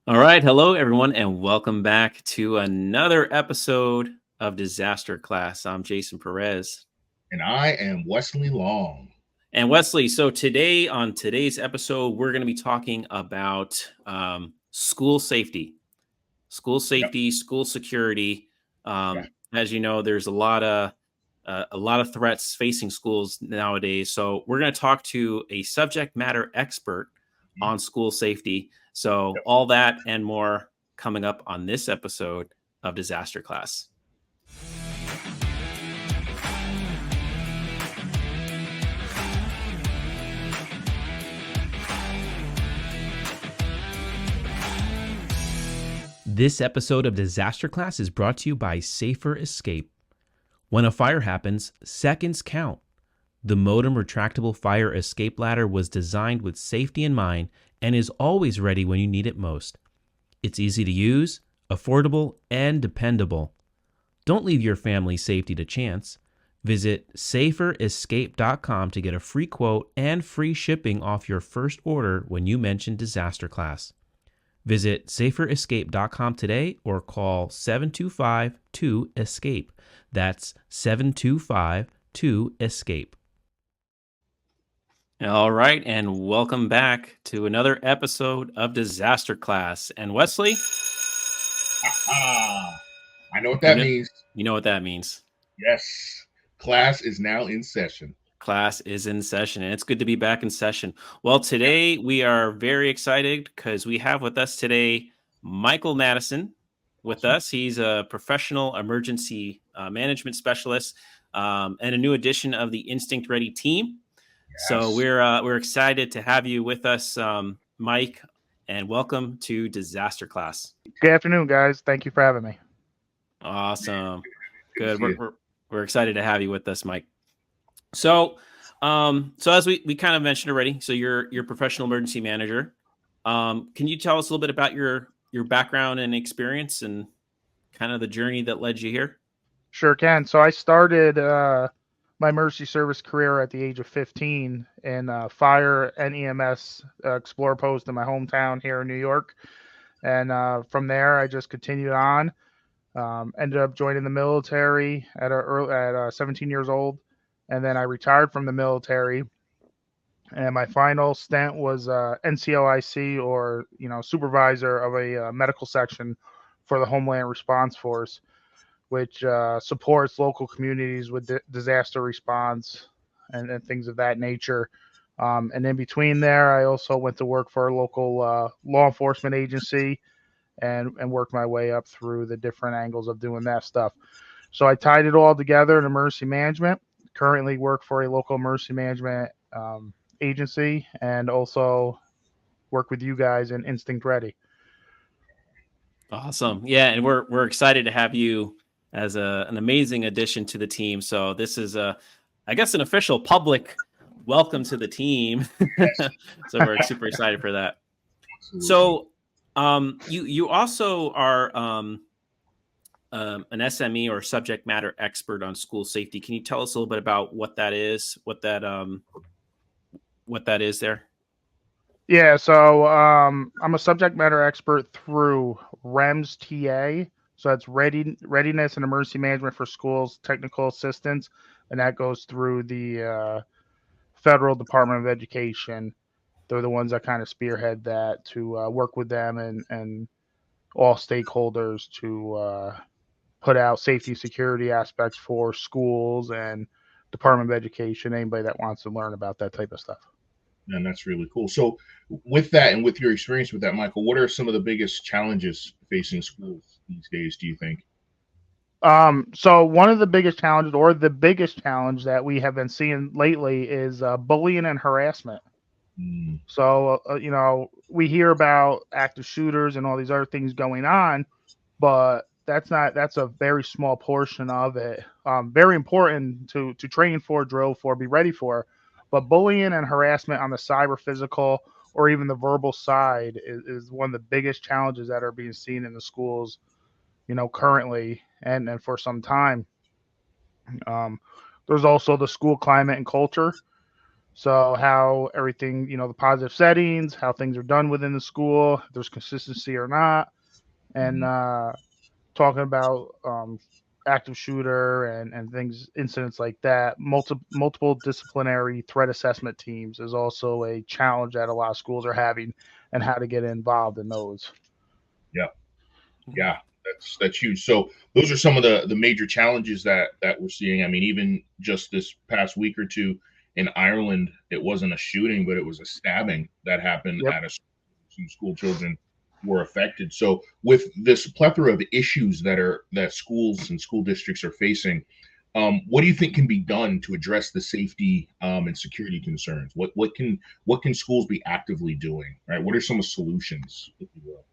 All right. Hello, everyone, and welcome back to another episode of Disaster Class. I'm Jason Perez. And I am Wesley Long. And Wesley, so today, on today's episode, we're going to be talking about school safety, Yep. school security. Yeah. As you know, there's a lot of threats facing schools nowadays. So we're going to talk to a subject matter expert Mhm. on school safety. So Yep. all that and more coming up on this episode of Disaster Class. This episode of Disaster Class is brought to you by Safer Escape. When a fire happens, seconds count. The Modum retractable fire escape ladder was designed with safety in mind and is always ready when you need it most. It's easy to use, affordable, and dependable. Don't leave your family's safety to chance. Visit saferescape.com to get a free quote and free shipping off your first order when you mention Disaster Class. Visit saferescape.com today or call 725-2ESCAPE. That's 725-2ESCAPE. All right, and welcome back to another episode of Disaster Class. And Wesley, I know what you that know, means. you know what that means. Yes. Class is now in session. Class is in session, and it's good to be back in session. Well, Yeah. today we are very excited because we have with us today Michael Madison with Awesome. us. He's a professional emergency management specialist and a new addition of the Instinct Ready team. So Yes. we're excited to have you with us, Mike, and welcome to Disaster Class. Good afternoon, guys. Thank you for having me. Awesome, Good to good. see you. We're excited to have you with us, Mike. So, so as we kind of mentioned already, so you're a professional emergency manager. Can you tell us a little bit about your background and experience and kind of the journey that led you here? Sure can. So I started my emergency service career at the age of 15 in fire and EMS Explorer Post in my hometown here in New York. And from there, I just continued on. Ended up joining the military at 17 years old, and then I retired from the military. And my final stint was NCOIC, or supervisor of a medical section for the Homeland Response Force, which supports local communities with disaster response and things of that nature. And in between there, I also went to work for a local law enforcement agency and worked my way up through the different angles of doing that stuff. So I tied it all together in emergency management. Currently work for a local emergency management agency and also work with you guys in Instinct Ready. Awesome, yeah, and we're excited to have you as an amazing addition to the team. So this is I guess an official public welcome to the team. Yes. So we're super excited for that. Absolutely. So you also are an SME or subject matter expert on school safety. Can you tell us a little bit about what that is? What that is there? Yeah, so I'm a subject matter expert through REMS TA. So that's Readiness and Emergency Management for Schools Technical Assistance, and that goes through the Federal Department of Education. They're the ones that kind of spearhead that to work with them and all stakeholders to put out safety security aspects for schools and Department of Education. Anybody that wants to learn about that type of stuff. And that's really cool. So, with that and with your experience with that, Michael, what are some of the biggest challenges facing schools these days, do you think? So one of the biggest challenges, or the biggest challenge that we have been seeing lately, is bullying and harassment. Mm, So we hear about active shooters and all these other things going on, but that's a very small portion of it. Very important to train for, drill for, be ready for, but bullying and harassment on the cyber physical or even the verbal side is one of the biggest challenges that are being seen in the schools, currently and for some time. Um, there's also the school climate and culture. So how everything, the positive settings, how things are done within the school, if there's consistency or not, and talking about active shooter and things, incidents like that. Multiple disciplinary threat assessment teams is also a challenge that a lot of schools are having, and how to get involved in those. Yeah. Yeah, that's huge. So those are some of the major challenges that we're seeing. I mean, even just this past week or two in Ireland, it wasn't a shooting, but it was a stabbing that happened Yep. at a school. Some school children were affected. So with this plethora of issues that schools and school districts are facing, what do you think can be done to address the safety and security concerns? What can schools be actively doing? Right? What are some of the solutions, if you will?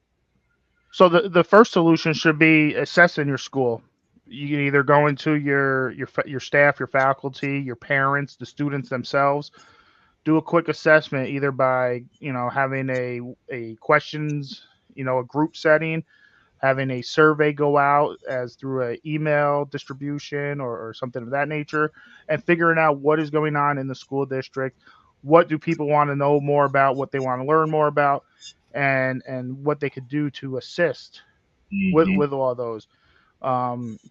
So the first solution should be assessing your school. You can either go into your staff, your faculty, your parents, the students themselves, do a quick assessment either by having a questions, a group setting, having a survey go out as through a email distribution or something of that nature, and figuring out what is going on in the school district. What do people want to know more about, what they want to learn more about, and what they could do to assist Hmm. with all those.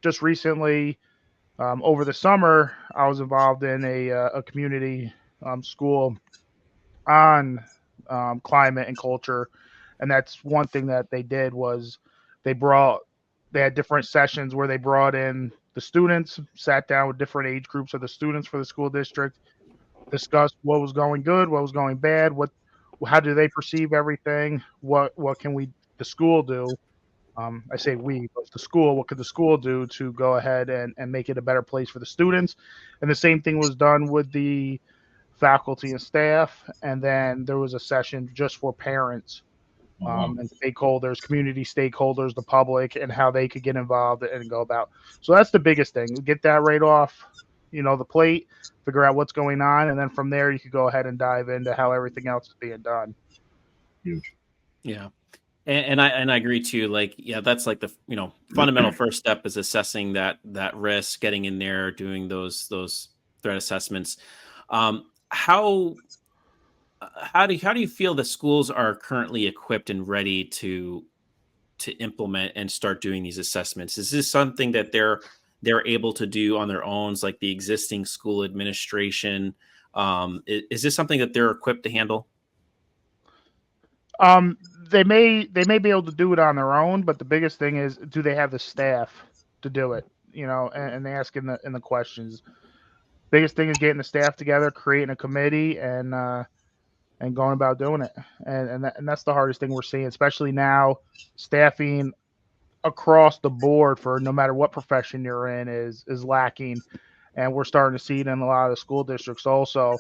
Just recently, over the summer, I was involved in a community school on climate and culture, and that's one thing that they did was they brought they had different sessions where they brought in the students, sat down with different age groups of the students for the school district, discussed what was going good, what was going bad, how do they perceive everything, what can the school do. I say we, but the school, what could the school do to go ahead and make it a better place for the students? And the same thing was done with the faculty and staff. And then there was a session just for parents Oh, wow. and stakeholders, community stakeholders, the public, and how they could get involved and go about. So that's the biggest thing. Get that right off, the plate, figure out what's going on. And then from there, you could go ahead and dive into how everything else is being done. Huge. Yeah. And I agree too. Like, yeah, that's like the fundamental first step is assessing that risk, getting in there, doing those threat assessments. How how do you feel the schools are currently equipped and ready to implement and start doing these assessments? Is this something that they're able to do on their own, like the existing school administration? Is this something that they're equipped to handle? They may be able to do it on their own, but the biggest thing is, do they have the staff to do it? And they ask in the questions. Biggest thing is getting the staff together, creating a committee, and going about doing it. And that's the hardest thing we're seeing, especially now. Staffing across the board for no matter what profession you're in is lacking, and we're starting to see it in a lot of the school districts. Also,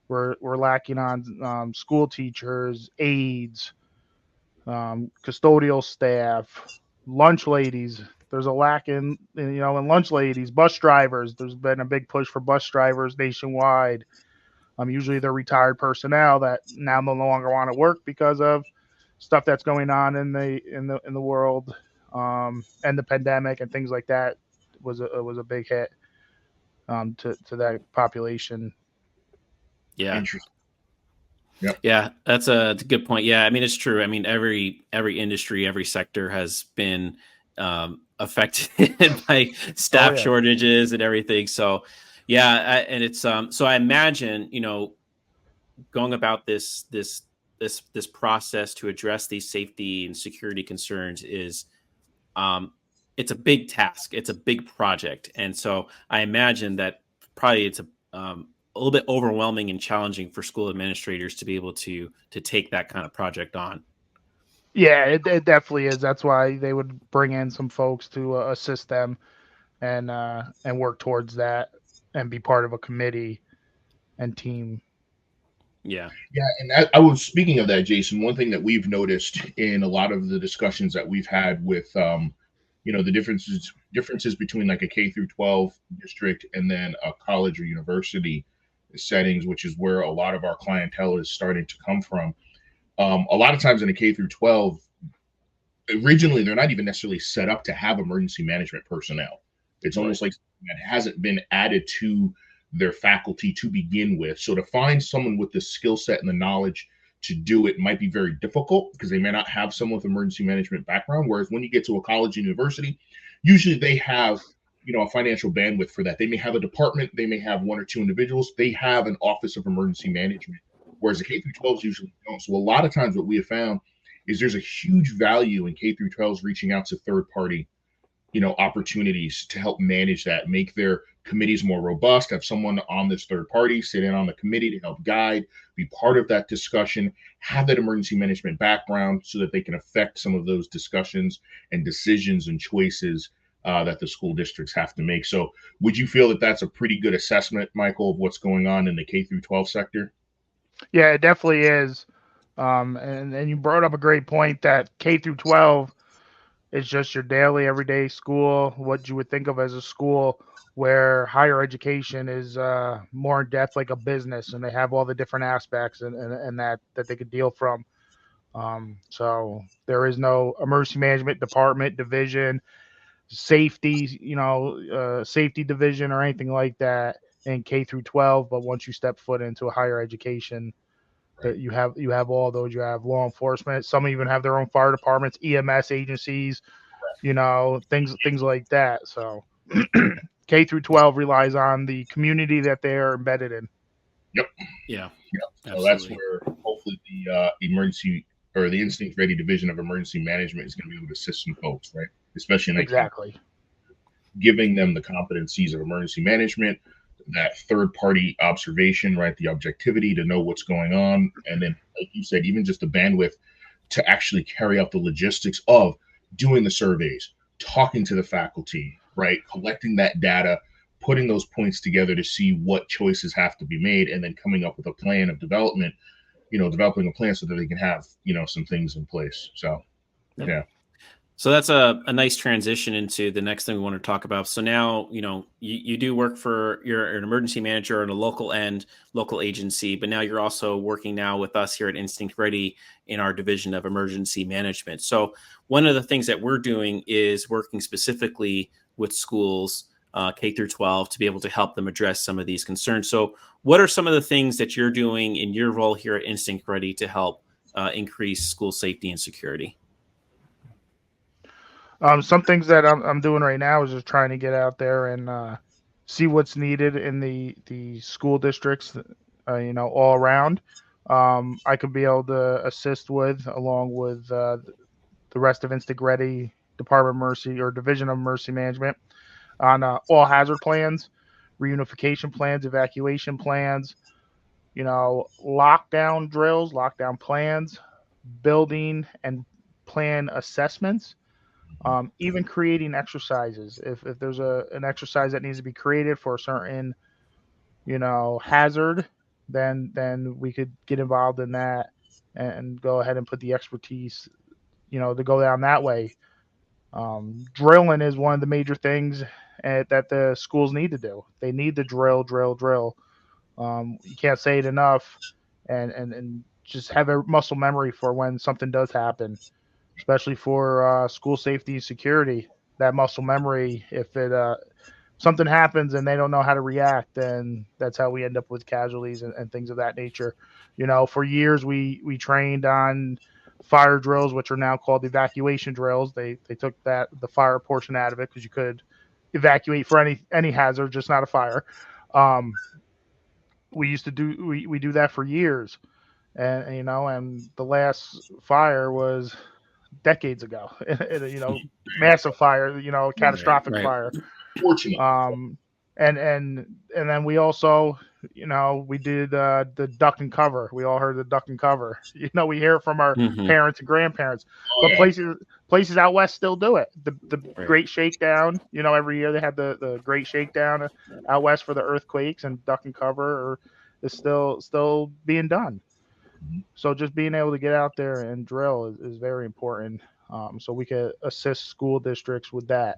we're lacking on school teachers, aides, custodial staff, lunch ladies. There's a lack in lunch ladies, bus drivers. There's been a big push for bus drivers nationwide. Usually they're retired personnel that now no longer want to work because of stuff that's going on in the world, and the pandemic and things like that was a big hit to that population. Yeah. Interesting. Yep. Yeah, that's a good point. Yeah, I mean it's true. I mean every industry, every sector has been affected by Oh staff yeah. shortages and everything. So yeah, and it's so I imagine going about this process to address these safety and security concerns is um, it's a big task. It's a big project, and so I imagine that probably it's a little bit overwhelming and challenging for school administrators to be able to take that kind of project on. Yeah, it definitely is. That's why they would bring in some folks to assist them and work towards that and be part of a committee and team. Yeah. Yeah, and I was speaking of that, Jason. One thing that we've noticed in a lot of the discussions that we've had with, the differences between like a K through 12 district and then a college or university settings, which is where a lot of our clientele is starting to come from. A lot of times in a K through 12, originally they're not even necessarily set up to have emergency management personnel. It's Right. almost like that hasn't been added to their faculty to begin with. So to find someone with the skill set and the knowledge to do it might be very difficult because they may not have someone with emergency management background. Whereas when you get to a college and university, usually they have a financial bandwidth for that. They may have a department, they may have one or two individuals, they have an office of emergency management, whereas the K through 12s usually don't. So a lot of times what we have found is there's a huge value in K through 12s reaching out to third party opportunities to help manage that, make their committees more robust, have someone on this third party sit in on the committee to help guide, be part of that discussion, have that emergency management background so that they can affect some of those discussions and decisions and choices that the school districts have to make. So would you feel that that's a pretty good assessment, Michael, of what's going on in the K through 12 sector? Yeah, it definitely is. And you brought up a great point that K through 12 is just your daily, everyday school, what you would think of as a school, where higher education is more in depth, like a business, and they have all the different aspects and that they could deal from. So there is no emergency management department, division, safety, safety division or anything like that in K through 12. But once you step foot into a higher education, that you have all those. You have law enforcement. Some even have their own fire departments, EMS agencies, things like that. So K through 12 relies on the community that they are embedded in. Yep. Yeah. Yep. So that's where hopefully the emergency or the instinct ready division of emergency management is going to be able to assist some folks, right? Especially in exactly giving them the competencies of emergency management, that third party observation, right? The objectivity to know what's going on. And then, like you said, even just the bandwidth to actually carry out the logistics of doing the surveys, talking to the faculty, right? Collecting that data, putting those points together to see what choices have to be made, and then coming up with a plan of development, developing a plan so that they can have, some things in place. So, yeah. So that's a nice transition into the next thing we want to talk about. So now, you do work for, you're an emergency manager at a local agency, but now you're also working now with us here at Instinct Ready in our division of emergency management. So one of the things that we're doing is working specifically with schools, K through 12, to be able to help them address some of these concerns. So what are some of the things that you're doing in your role here at Instinct Ready to help increase school safety and security? Some things that I'm doing right now is just trying to get out there and see what's needed in the school districts, all around. I could be able to assist with, along with the rest of Instinct Ready, Department of Mercy or Division of Mercy Management, on all hazard plans, reunification plans, evacuation plans, lockdown drills, lockdown plans, building and plan assessments. Even creating exercises. If there's an exercise that needs to be created for a certain, hazard, then we could get involved in that and go ahead and put the expertise, to go down that way. Drilling is one of the major things that the schools need to do. They need to drill. You can't say it enough, and just have a muscle memory for when something does happen, especially for school safety and security. That muscle memory, if it something happens and they don't know how to react, then that's how we end up with casualties and things of that nature. For years we trained on fire drills, which are now called evacuation drills. They took the fire portion out of it because you could evacuate for any hazard, just not a fire. We do that for years, and the last fire was decades ago. Massive fire, catastrophic fire. Fortunately. And then we also, we did the duck and cover. We all heard the duck and cover. We hear it from our parents and grandparents, but places out west still do it. The Great Shakedown. Every year they have the Great Shakedown out west for the earthquakes, and duck and cover is still being done. So just being able to get out there and drill is very important. So we could assist school districts with that.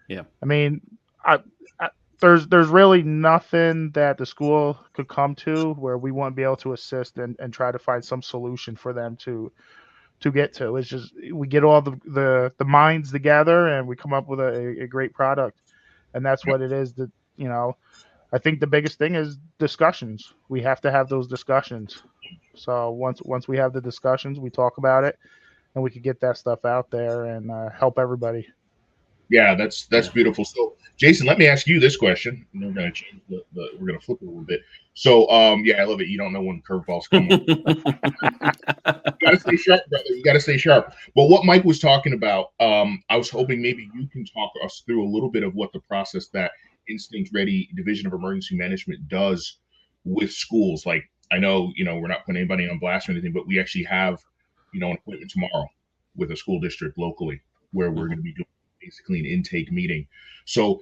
Yeah. I mean, there's really nothing that the school could come to where we won't be able to assist and try to find some solution for them to get to. It's just we get all the minds together and we come up with a great product, and that's what it is. I think the biggest thing is discussions. We have to have those discussions. So once we have the discussions, we talk about it, and we can get that stuff out there and help everybody. Yeah, that's beautiful. So, Jason, let me ask you this question. And we're going to change we're going to flip it a little bit. So, yeah, I love it. You don't know when curveballs come up. You got to stay sharp, brother. You got to stay sharp. But what Mike was talking about, I was hoping maybe you can talk us through a little bit of what the process that Instinct Ready Division of Emergency Management does with schools. Like, I know, we're not putting anybody on blast or anything, but we actually have, an appointment tomorrow with a school district locally where we're going to be doing basically an intake meeting. So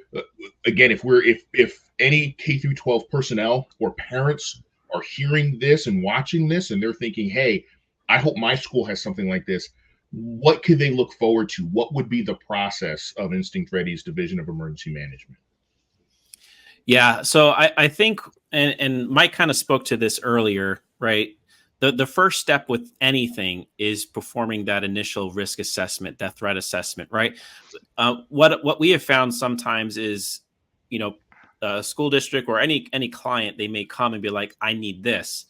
again, if any K through 12 personnel or parents are hearing this and watching this and they're thinking, hey, I hope my school has something like this, what could they look forward to? What would be the process of Instinct Ready's Division of Emergency Management? Yeah, so I think, and Mike kind of spoke to this earlier, right? The first step with anything is performing that initial risk assessment, that threat assessment, right? What we have found sometimes is, a school district or any client, they may come and be like, I need this.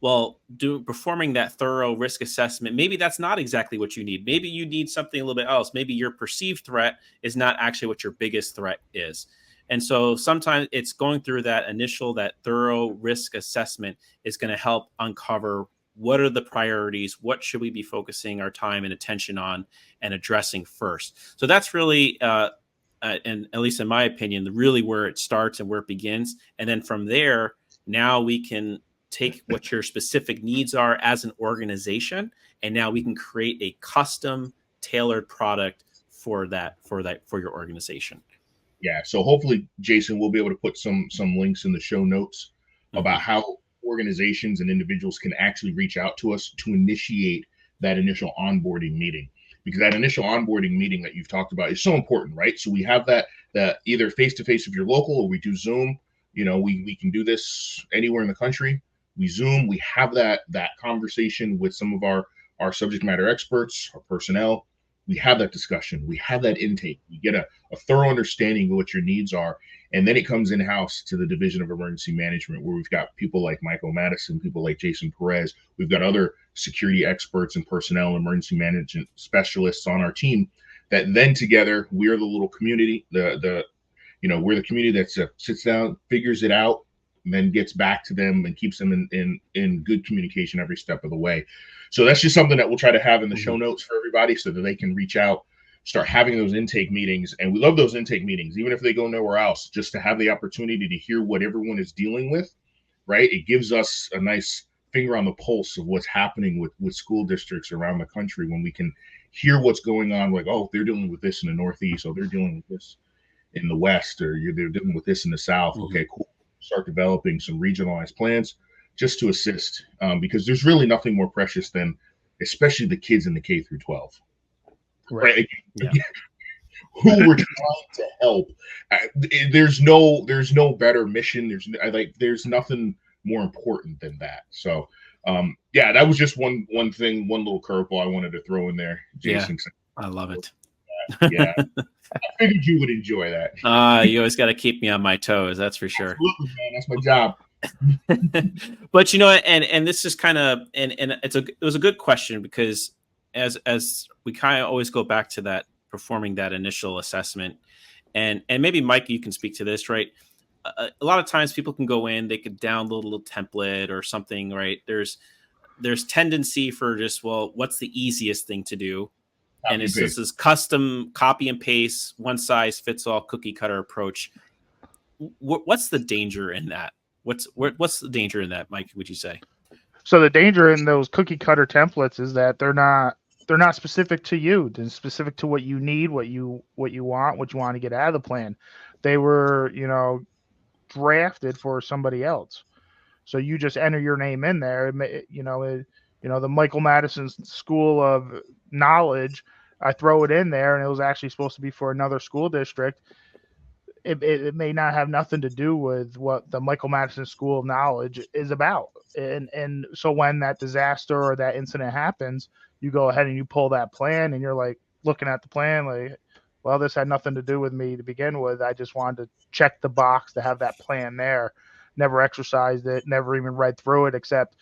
Well, performing that thorough risk assessment, maybe that's not exactly what you need. Maybe you need something a little bit else. Maybe your perceived threat is not actually what your biggest threat is. And so sometimes it's going through that thorough risk assessment is going to help uncover what are the priorities, what should we be focusing our time and attention on and addressing first. So that's really, and at least in my opinion, really where it starts and where it begins. And then from there, now we can take what your specific needs are as an organization, and now we can create a custom tailored product for your organization. Yeah, so hopefully, Jason, we'll be able to put some links in the show notes about how organizations and individuals can actually reach out to us to initiate that initial onboarding meeting, because that initial onboarding meeting that you've talked about is so important, right? So we have that either face-to-face if you're local, or we do Zoom. We can do this anywhere in the country. We Zoom, we have that conversation with some of our subject matter experts, our personnel. We have that discussion. We have that intake. We get a thorough understanding of what your needs are. And then it comes in-house to the Division of Emergency Management, where we've got people like Michael Madison, people like Jason Perez. We've got other security experts and personnel, emergency management specialists on our team that then together, we're the little community, we're the community that sits down, figures it out, and then gets back to them and keeps them in good communication every step of the way. So that's just something that we'll try to have in the show notes for everybody so that they can reach out, start having those intake meetings. And we love those intake meetings, even if they go nowhere else, just to have the opportunity to hear what everyone is dealing with, right? It gives us a nice finger on the pulse of what's happening with school districts around the country when we can hear what's going on, like, oh, they're dealing with this in the Northeast, or they're dealing with this in the West, or they're dealing with this in the South. Okay, cool. Start developing some regionalized plans just to assist, because there's really nothing more precious than, especially the kids in the K through 12, right? Yeah. Who we're trying to help. There's no better mission. There's nothing more important than that. So, yeah, that was just one thing, one little curveball I wanted to throw in there, Jason. Yeah, I love it. Yeah. I figured you would enjoy that. You always got to keep me on my toes. That's for sure. Absolutely, man. That's my job. But and this is kind of and it was a good question, because as we kind of always go back to that performing that initial assessment, and maybe Mike, you can speak to this, right? A lot of times people can go in, they could download a little template or something, right? There's tendency for just, well, what's the easiest thing to do? And it's just this custom copy and paste, one size fits all cookie cutter approach. What's the danger in that? What's the danger in that, Mike, would you say? So the danger in those cookie cutter templates is that they're not specific to you. They're specific to what you need, what you want, what you want to get out of the plan. They were, drafted for somebody else. So you just enter your name in there. The Michael Madison School of Knowledge, I throw it in there, and it was actually supposed to be for another school district. It may not have nothing to do with what the Michael Madison School of Knowledge is about. And so when that disaster or that incident happens, you go ahead and you pull that plan, and you're like looking at the plan like, Well, this had nothing to do with me to begin with. I just wanted to check the box to have that plan there. Never exercised it, never even read through it, except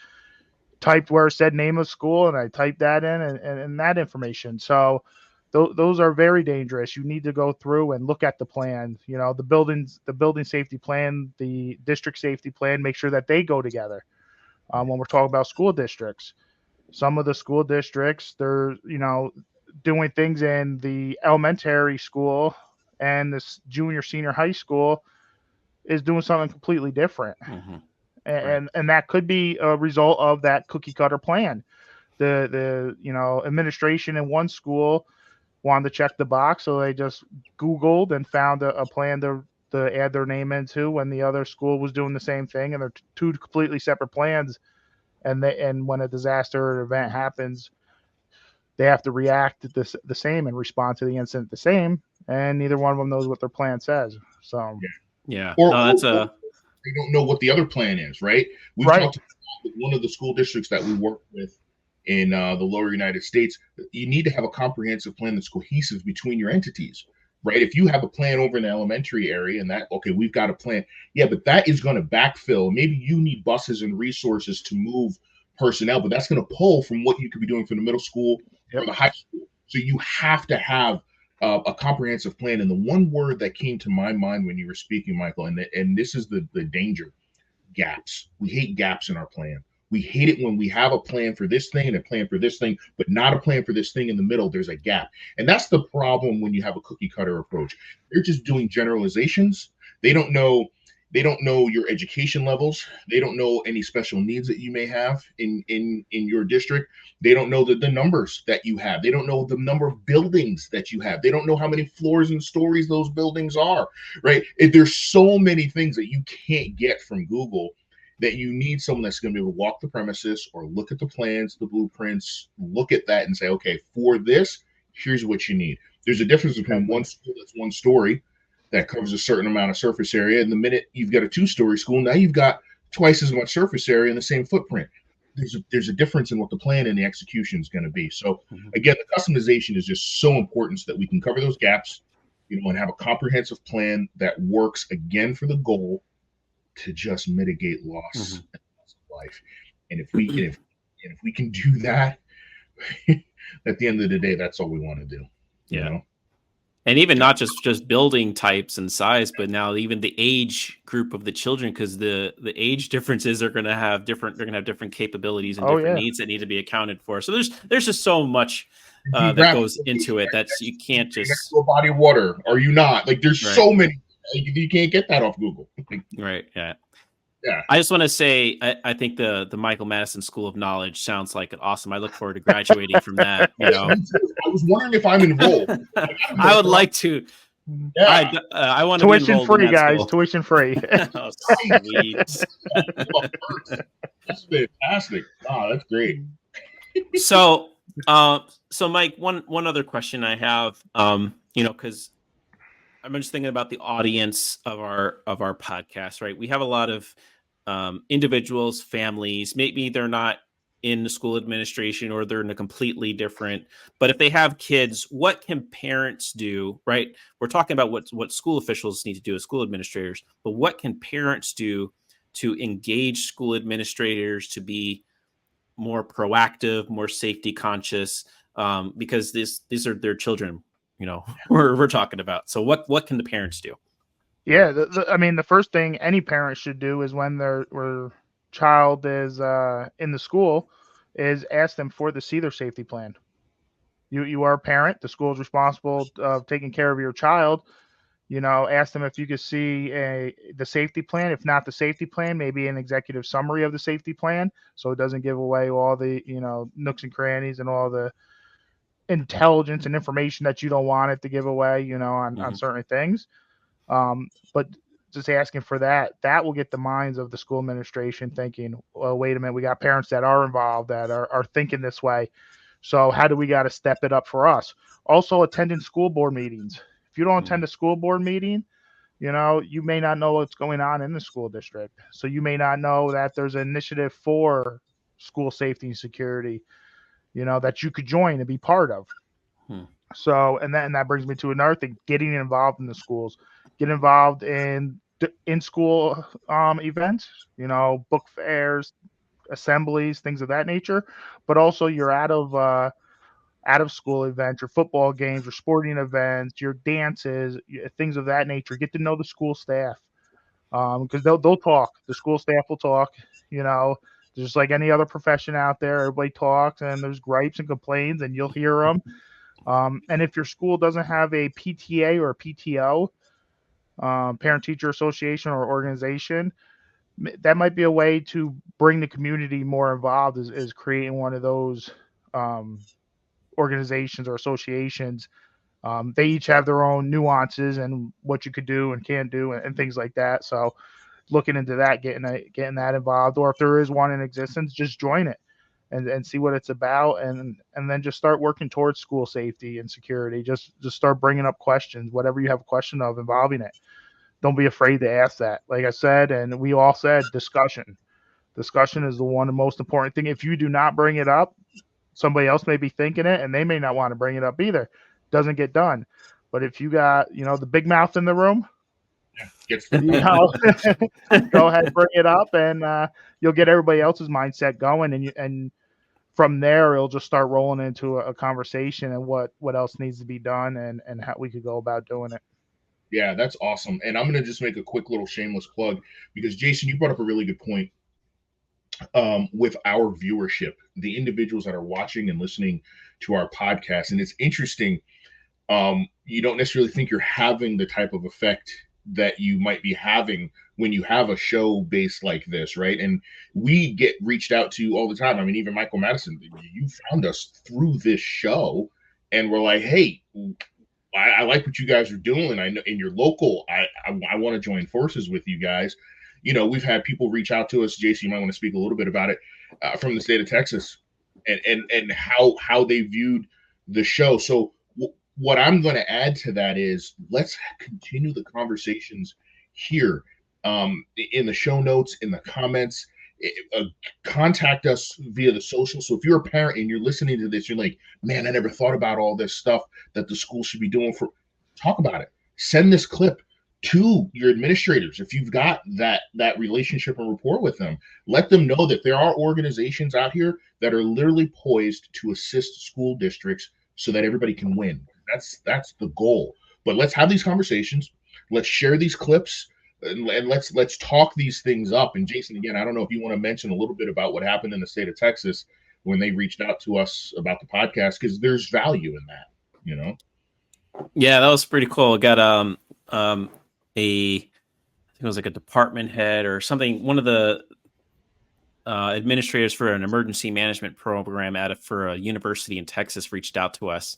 typed where it said name of school, and I typed that in and that information. So those are very dangerous. You need to go through and look at the plan. The building safety plan, the district safety plan. Make sure that they go together. When we're talking about school districts, some of the school districts, they're doing things in the elementary school, and this junior senior high school is doing something completely different. Mm-hmm. And that could be a result of that cookie cutter plan. The administration in one school wanted to check the box, so they just Googled and found a plan to add their name into, when the other school was doing the same thing, and they're two completely separate plans. And when a disaster or event happens, they have to react the same and respond to the incident the same, and neither one of them knows what their plan says. So yeah, or that's they don't know what the other plan is, right? We've talked with one of the school districts that we work with in the lower United States. You need to have a comprehensive plan that's cohesive between your entities, right? If you have a plan over in the elementary area and that, okay, we've got a plan. Yeah, but that is going to backfill. Maybe you need buses and resources to move personnel, but that's going to pull from what you could be doing for the middle school or the high school. So you have to have a comprehensive plan. And the one word that came to my mind when you were speaking, Michael, and this is the danger: gaps. We hate gaps in our plan. We hate it when we have a plan for this thing and a plan for this thing, but not a plan for this thing in the middle. There's a gap. And that's the problem when you have a cookie cutter approach. They're just doing generalizations. They don't know your education levels. They don't know any special needs that you may have in your district. They don't know the numbers that you have. They don't know the number of buildings that you have. They don't know how many floors and stories those buildings are, right? There's so many things that you can't get from Google, that you need someone that's going to be able to walk the premises or look at the plans, the blueprints, look at that and say, okay, for this, here's what you need. There's a difference between one school that's one story that covers a certain amount of surface area, and the minute you've got a two-story school, now you've got twice as much surface area in the same footprint. There's a difference in what the plan and the execution is going to be. So again, the customization is just so important so that we can cover those gaps, and have a comprehensive plan that works again for the goal to just mitigate loss of life. And if we can do that, at the end of the day, that's all we want to do. Yeah. You know? And even not just building types and size, but now even the age group of the children, because the age differences are going to have different capabilities and different needs that need to be accounted for. So there's just so much that goes into it. That's, you can't just next to a body of water. Are you not? Like, there's so many. You can't get that off Google. Right. Yeah. Yeah. I just want to say, I think the Michael Madison School of Knowledge sounds like an awesome. I look forward to graduating from that. I was wondering if I'm enrolled. I would like to. Yeah. I want to tuition be free, guys. School. Tuition free. Oh, sweet. That's fantastic. Oh, that's great. So Mike, one other question I have, because I'm just thinking about the audience of our podcast, right? We have a lot of individuals, families. Maybe they're not in the school administration, or they're in a completely different. But if they have kids, what can parents do, right? We're talking about what school officials need to do as school administrators, but what can parents do to engage school administrators to be more proactive, more safety conscious, because these are their children, we're talking about. So what can the parents do? Yeah, the first thing any parent should do is when their child is in the school, is ask them to see their safety plan. You are a parent. The school is responsible of taking care of your child. Ask them if you could see the safety plan. If not the safety plan, maybe an executive summary of the safety plan, so it doesn't give away all the nooks and crannies and all the intelligence and information that you don't want it to give away, on certain things. But just asking for that will get the minds of the school administration thinking, well, wait a minute, we got parents that are involved, that are thinking this way. So how do we got to step it up for us? Also, attending school board meetings. If you don't attend a school board meeting, you may not know what's going on in the school district. So you may not know that there's an initiative for school safety and security, that you could join and be part of. So, and that brings me to another thing: getting involved in the schools, get involved in school events, book fairs, assemblies, things of that nature. But also your out of school events, your football games, your sporting events, your dances, things of that nature. Get to know the school staff, because they'll talk. The school staff will talk. You know, just like any other profession out there, everybody talks, and there's gripes and complaints, and you'll hear them. And if your school doesn't have a PTA or a PTO, parent teacher association or organization, that might be a way to bring the community more involved. Is creating one of those um, organizations or associations. They each have their own nuances and what you could do and can't do and things like that. So looking into that, getting that involved, or if there is one in existence, just join it and see what it's about, and then just start working towards school safety and security. Just start bringing up questions, whatever you have a question of involving it. Don't be afraid to ask that. Like I said, and we all said, discussion. Discussion is the one the most important thing. If you do not bring it up, somebody else may be thinking it and they may not want to bring it up either. Doesn't get done. But if you got, the big mouth in the room, go ahead, bring it up, and you'll get everybody else's mindset going, and from there it'll just start rolling into a conversation and what else needs to be done, and how we could go about doing it. Yeah, that's awesome. And I'm going to just make a quick little shameless plug, because Jason, you brought up a really good point. With our viewership, the individuals that are watching and listening to our podcast, and it's interesting. You don't necessarily think you're having the type of effect that you might be having when you have a show based like this, right? And we get reached out to all the time. I mean, even Michael Madison, you found us through this show, and we're like, hey, I like what you guys are doing. I know in your local, I want to join forces with you guys. We've had people reach out to us. Jason, you might want to speak a little bit about it, from the state of Texas, and how they viewed the show. So what I'm going to add to that is, let's continue the conversations here, in the show notes, in the comments. Contact us via the social. So if you're a parent and you're listening to this, you're like, man, I never thought about all this stuff that the school should be doing. Talk about it. Send this clip to your administrators. If you've got that relationship and rapport with them, let them know that there are organizations out here that are literally poised to assist school districts so that everybody can win. That's the goal. But let's have these conversations. Let's share these clips, and let's talk these things up. And Jason, again, I don't know if you want to mention a little bit about what happened in the state of Texas when they reached out to us about the podcast, because there's value in that. Yeah, that was pretty cool. I got I think it was like a department head or something. One of the administrators for an emergency management program for a university in Texas reached out to us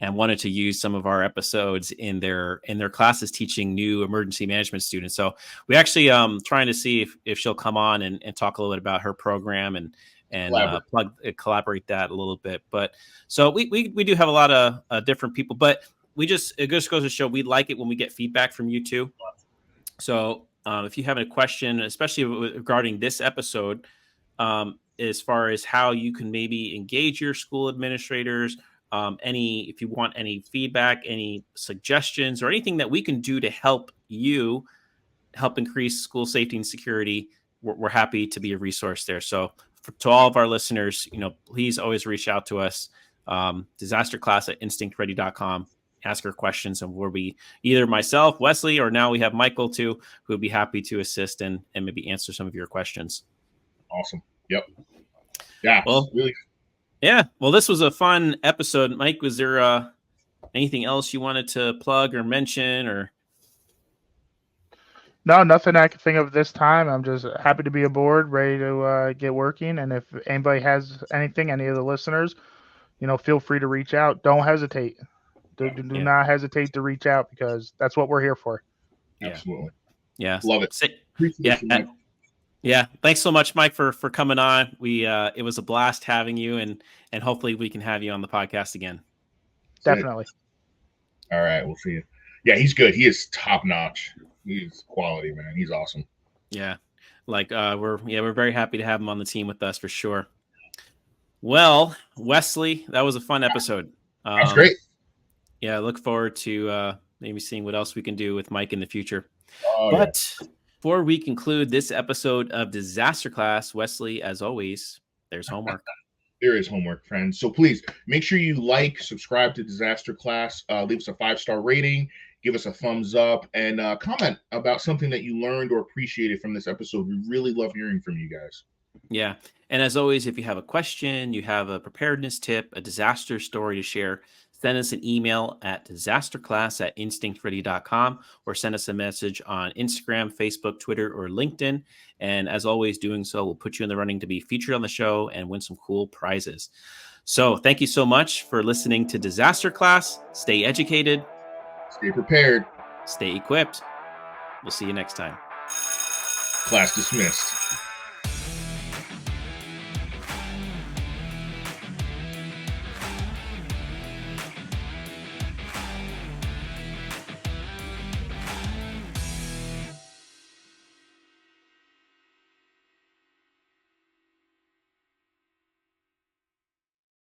and wanted to use some of our episodes in their classes teaching new emergency management students. So we actually trying to see if she'll come on and talk a little bit about her program and collaborate that a little bit. But so we do have a lot of different people, but it just goes to show we like it when we get feedback from you too. So if you have a question, especially regarding this episode, as far as how you can maybe engage your school administrators, if you want any feedback, any suggestions, or anything that we can do to help increase school safety and security, we're happy to be a resource there. So to all of our listeners, please always reach out to us, DisasterClass@instinctready.com. Ask your questions, and we'll be either myself, Wesley, or now we have Michael too, who would be happy to assist and maybe answer some of your questions. Awesome. Yep. Yeah. Well, really. Yeah. Well, this was a fun episode. Mike, was there anything else you wanted to plug or mention, or? No, nothing I can think of this time. I'm just happy to be aboard, ready to get working. And if anybody has anything, any of the listeners, feel free to reach out. Don't hesitate. Do not hesitate to reach out, because that's what we're here for. Absolutely. Yeah. Love it. Yeah. Thanks so much, Mike, for coming on. It was a blast having you, and hopefully we can have you on the podcast again. Definitely. All right. We'll see you. Yeah, he's good. He is top notch. He's quality, man. He's awesome. Yeah. We're very happy to have him on the team with us for sure. Well, Wesley, that was a fun episode. That's great. Yeah, I look forward to maybe seeing what else we can do with Mike in the future. Oh yeah. But before we conclude this episode of Disaster Class, Wesley, as always, there's homework. There is homework, friends. So please make sure you like, subscribe to Disaster Class, leave us a 5-star rating, give us a thumbs up, and comment about something that you learned or appreciated from this episode. We really love hearing from you guys. Yeah. And as always, if you have a question, you have a preparedness tip, a disaster story to share, send us an email at disasterclass@instinctready.com or send us a message on Instagram, Facebook, Twitter, or LinkedIn. And as always, doing so will put you in the running to be featured on the show and win some cool prizes. So thank you so much for listening to Disaster Class. Stay educated. Stay prepared. Stay equipped. We'll see you next time. Class dismissed.